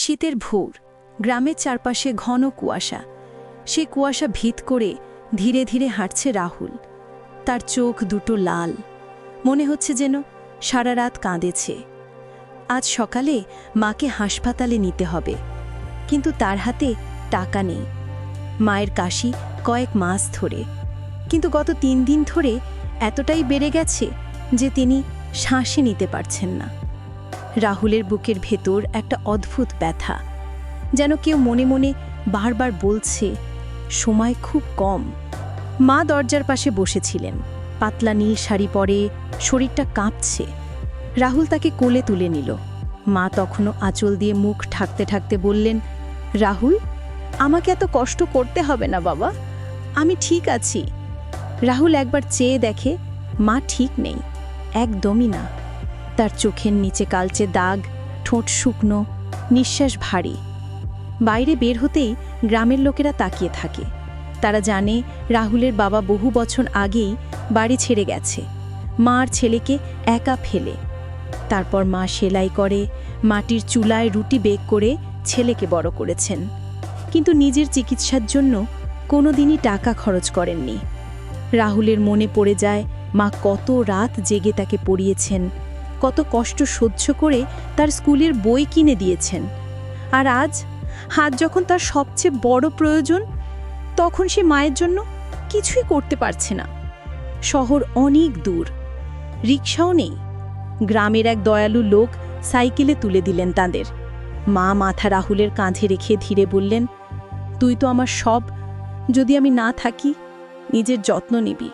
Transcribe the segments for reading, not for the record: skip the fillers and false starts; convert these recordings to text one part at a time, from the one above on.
শীতের ভোর, গ্রামের চারপাশে ঘন কুয়াশা। সে কুয়াশা ভিত করে ধীরে ধীরে হাঁটছে রাহুল। তার চোখ দুটো লাল, মনে হচ্ছে যেন সারা রাত কাঁদেছে। আজ সকালে মাকে হাসপাতালে নিতে হবে, কিন্তু তার হাতে টাকা নেই। মায়ের কাশি কয়েক মাস ধরে, কিন্তু গত 3 দিন ধরে এতটাই বেড়ে গেছে যে তিনি শ্বাসই নিতে পারছেন না। রাহুলের বুকের ভেতর একটা অদ্ভুত ব্যথা, যেন কেউ মনে মনে বারবার বলছে সময় খুব কম। মা দরজার পাশে বসেছিলেন, পাতলা নীল শাড়ি পরে, শরীরটা কাঁপছে। রাহুল তাকে কোলে তুলে নিল। মা তখনও আঁচল দিয়ে মুখ ঢাকতে ঢাকতে বললেন, রাহুল, আমাকে এত কষ্ট করতে হবে না বাবা, আমি ঠিক আছি। রাহুল একবার চেয়ে দেখে, মা ঠিক নেই, একদমই না। তার চোখের নিচে কালচে দাগ, ঠোঁট শুকনো, নিঃশ্বাস ভারী। বাইরে বের হতেই গ্রামের লোকেরা তাকিয়ে থাকে। তারা জানে রাহুলের বাবা বহু বছর আগেই বাড়ি ছেড়ে গেছে, মা আর ছেলেকে একা ফেলে। তারপর মা সেলাই করে, মাটির চুলায় রুটি বেক করে ছেলেকে বড় করেছেন, কিন্তু নিজের চিকিৎসার জন্য কোনোদিনই টাকা খরচ করেননি। রাহুলের মনে পড়ে যায় মা কত রাত জেগে তাকে পড়িয়েছেন, কত কষ্ট সহ্য করে তার স্কুলের বই কিনে দিয়েছেন। আর আজ যখন তার সবচেয়ে বড় প্রয়োজন, তখন সে মায়ের জন্য কিছুই করতে পারছে না। শহর অনেক দূর, রিকশাও নেই। গ্রামের এক দয়ালু লোক সাইকেলে তুলে দিলেন তাদের। মা মাথা রাহুলের কাঁধে রেখে ধীরে বললেন, তুই তো আমার সব, যদি আমি না থাকি নিজের যত্ন নিবি।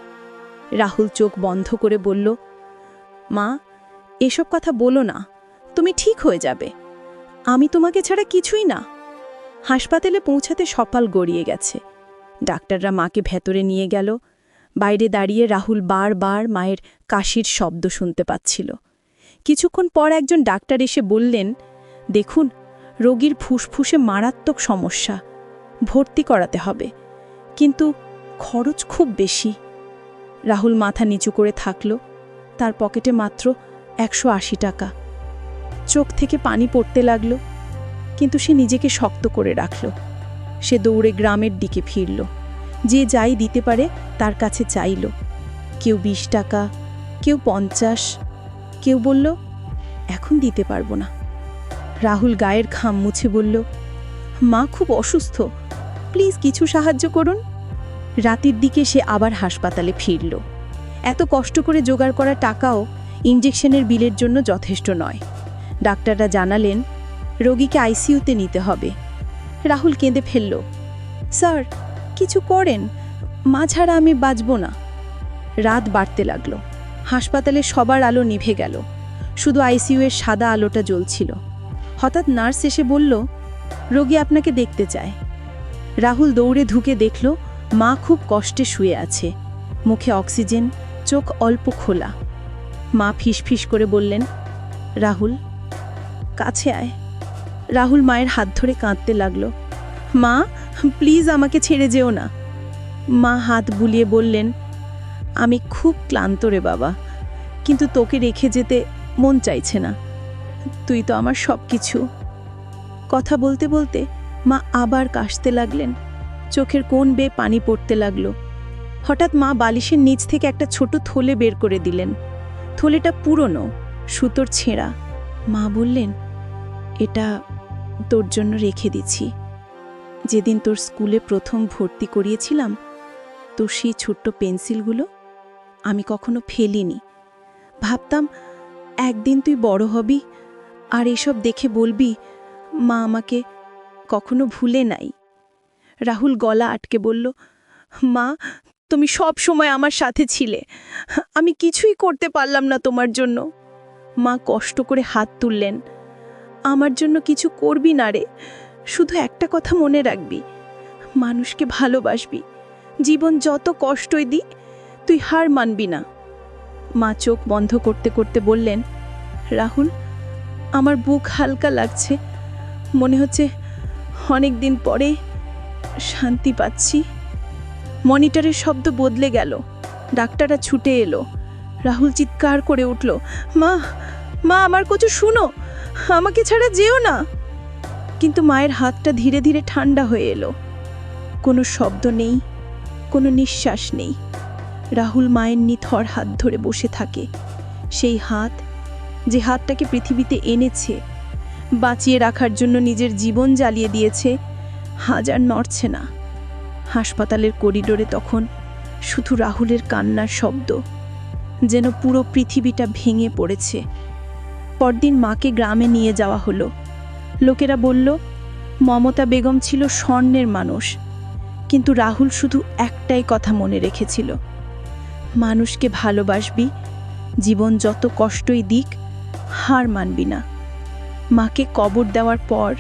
রাহুল চোখ বন্ধ করে বলল, মা, এসব কথা বলো না, তুমি ঠিক হয়ে যাবে। আমি তোমাকে ছাড়া কিছুই না। হাসপাতালে পৌঁছাতে সকাল গড়িয়ে গেছে। ডাক্তাররা মাকে ভেতরে নিয়ে গেল। বাইরে দাঁড়িয়ে রাহুল বারবার মায়ের কাশির শব্দ শুনতে পাচ্ছিল। কিছুক্ষণ পর একজন ডাক্তার এসে বললেন, দেখুন, রোগীর ফুসফুসে মারাত্মক সমস্যা, ভর্তি করাতে হবে, কিন্তু খরচ খুব বেশি। রাহুল মাথা নিচু করে থাকল। তার পকেটে মাত্র 180 টাকা। চোখ থেকে পানি পড়তে লাগল, কিন্তু সে নিজেকে শক্ত করে রাখল। সে দৌড়ে গ্রামের দিকে ফিরল। যে যাই দিতে পারে তার কাছে চাইল। কেউ 20 টাকা, কেউ 50, কেউ বলল, এখন দিতে পারবো না। রাহুল গায়ের ঘাম মুছে বলল, মা খুব অসুস্থ, প্লিজ কিছু সাহায্য করুন। রাতের দিকে সে আবার হাসপাতালে ফিরল। এত কষ্ট করে জোগাড় করা টাকাও ইনজেকশনের বিলের জন্য যথেষ্ট নয়। ডাক্তাররা জানালেন রোগীকে আইসিইউতে নিতে হবে। রাহুল কেঁদে ফেলল, স্যার, কিছু করেন, মা ছাড়া আমি বাঁচব না। রাত বাড়তে লাগল। হাসপাতালে সবার আলো নিভে গেল, শুধু আইসিইউয়ের সাদা আলোটা জ্বলছিল। হঠাৎ নার্স এসে বলল, রোগী আপনাকে দেখতে চায়। রাহুল দৌড়ে ঢুকে দেখল মা খুব কষ্টে শুয়ে আছে, মুখে অক্সিজেন, চোখ অল্প খোলা। মা ফিসফিস করে বললেন, রাহুল, কাছে আয়। রাহুল মায়ের হাত ধরে কাঁদতে লাগল, মা, প্লিজ আমাকে ছেড়ে যেও না। মা হাত বুলিয়ে বললেন, আমি খুব ক্লান্ত রে বাবা, কিন্তু তোকে রেখে যেতে মন চাইছে না, তুই তো আমার সব কিছু। কথা বলতে বলতে মা আবার কাশতে লাগলেন, চোখের কোণ বেয়ে পানি পড়তে লাগল। হঠাৎ মা বালিশের নিচ থেকে একটা ছোট থলে বের করে দিলেন। থলেটা পুরনো, সুতোর ছেঁড়া। মা বললেন, এটা তোর জন্য রেখে দিচ্ছি। যেদিন তোর স্কুলে প্রথম ভর্তি করিয়েছিলাম, তোর সেই ছোট্ট পেন্সিলগুলো আমি কখনো ফেলিনি। ভাবতাম একদিন তুই বড় হবি আর এসব দেখে বলবি, মা আমাকে কখনো ভুলে নাই। রাহুল গলা আটকে বলল, মা, তুমি সব সময় আমার সাথে ছিলে, আমি কিছুই করতে পারলাম না তোমার জন্য। মা কষ্ট করে হাত তুললেন, আমার জন্য কিছু করবি না রে, শুধু একটা কথা মনে রাখবি, মানুষকে ভালোবাসবি। জীবন যত কষ্টই দি, তুই হার মানবি না। মা চোখ বন্ধ করতে করতে বললেন, রাহুল, আমার বুক হালকা লাগছে, মনে হচ্ছে অনেক দিন পরে শান্তি পাচ্ছি। মনিটরের শব্দ বদলে গেল। ডাক্তাররা ছুটে এলো। রাহুল চিৎকার করে উঠল, মা, মা, আমার কিছু শুনো, আমাকে ছাড়া যেও না। কিন্তু মায়ের হাতটা ধীরে ধীরে ঠান্ডা হয়ে এলো। কোনো শব্দ নেই, কোনো নিঃশ্বাস নেই। রাহুল মায়ের নিথর হাত ধরে বসে থাকে। সেই হাত, যে হাতটাকে পৃথিবীতে এনেছে, বাঁচিয়ে রাখার জন্য নিজের জীবন জ্বালিয়ে দিয়েছে, হাজার নড়ছে না। হাসপাতালের করিডোরে তখন শুধু রাহুলের কান্নার শব্দ, যেন পুরো পৃথিবীটা ভেঙে পড়েছে। পরদিন মাকে গ্রামে নিয়ে যাওয়া হলো। লোকেরা বলল, মমতা বেগম ছিল স্বর্ণের মানুষ, কিন্তু রাহুল শুধু একটাই কথা মনে রেখেছিল, মানুষকে ভালোবাসবি, জীবন যত কষ্টই দিক, হার মানবি না। মাকে কবর দেওয়ার পর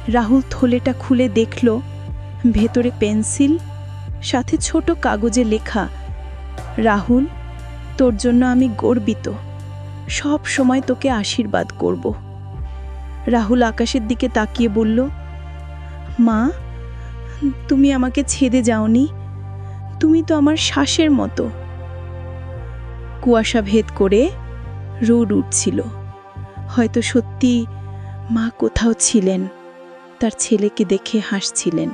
রাহুল থলেটা খুলে দেখল, ভেতরে পেন্সিল, সাথে ছোট কাগজে লেখা, রাহুল, তোর জন্য আমি গর্বিত, সব সময় তোকে আশীর্বাদ করব। রাহুল আকাশের দিকে তাকিয়ে বলল, মা, তুমি আমাকে ছেড়ে যাওনি, তুমি তো আমার শ্বাসের মতো। কুয়াশা ভেদ করে রোদ উঠছিল। হয়তো সত্যি মা কোথাও ছিলেন, তার ছেলেকে দেখে হাসছিলেন।